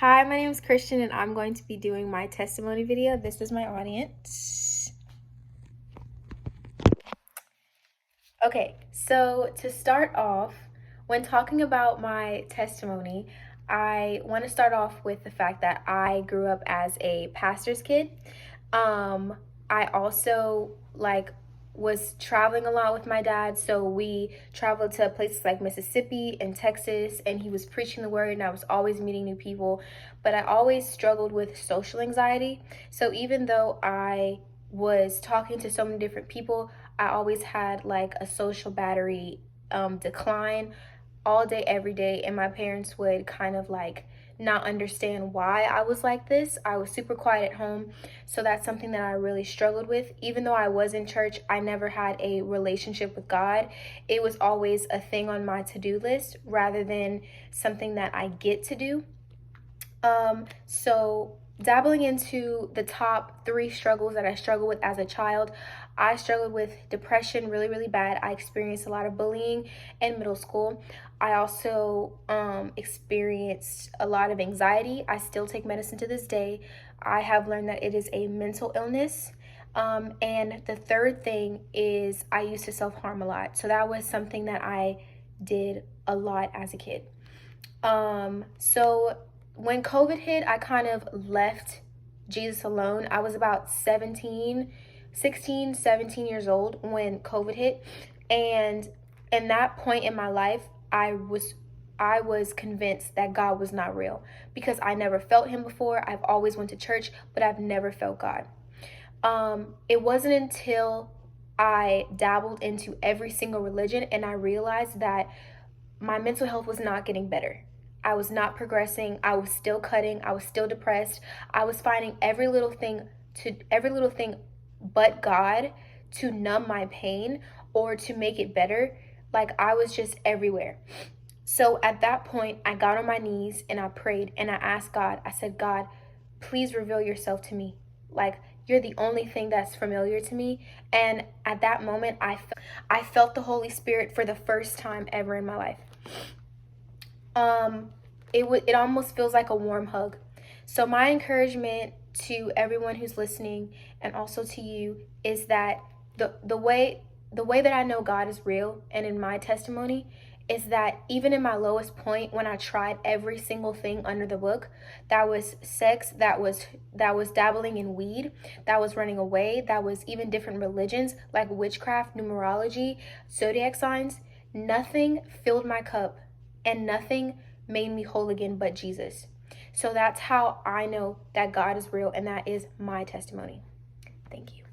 Hi, my name is Christian and I'm going to be doing my testimony video. This is my audience. Okay, so to start off, when talking about my testimony, I want to start off with the fact that I grew up as a pastor's kid. I also was traveling a lot with my dad, so we traveled to places like Mississippi and Texas, and he was preaching the word and I was always meeting new people, but I always struggled with social anxiety. So even though I was talking to so many different people, I always had like a social battery decline all day, every day, and my parents would kind of like not understand why I was like this. I was super quiet at home, so that's something that I really struggled with. Even though I was in church, I never had a relationship with God. It was always a thing on my to-do list rather than something that I get to do. So dabbling into the top three struggles that I struggled with as a child, I struggled with depression really, really bad. I experienced a lot of bullying in middle school. I also experienced a lot of anxiety. I still take medicine to this day. I have learned that it is a mental illness. And the third thing is I used to self-harm a lot. So that was something that I did a lot as a kid. So when COVID hit, I kind of left Jesus alone. I was about 17 years old when COVID hit. And in that point in my life, I was convinced that God was not real because I never felt him before. I've always went to church, but I've never felt God. It wasn't until I dabbled into every single religion and I realized that my mental health was not getting better. I was not progressing. I was still cutting. I was still depressed. I was finding every little thing but God to numb my pain or to make it better. Like I was just everywhere. So at that point, I got on my knees and I prayed and I asked God, I said, God, please reveal yourself to me. Like you're the only thing that's familiar to me. And at that moment, I felt the Holy Spirit for the first time ever in my life. um it almost feels like a warm hug. So my encouragement to everyone who's listening and also to you is that the way that I know God is real and in my testimony is that even in my lowest point when I tried every single thing under the book, that was sex, that was dabbling in weed, that was running away, that was even different religions like witchcraft, numerology, zodiac signs, nothing filled my cup and nothing made me whole again but Jesus. So that's how I know that God is real, and that is my testimony. Thank you.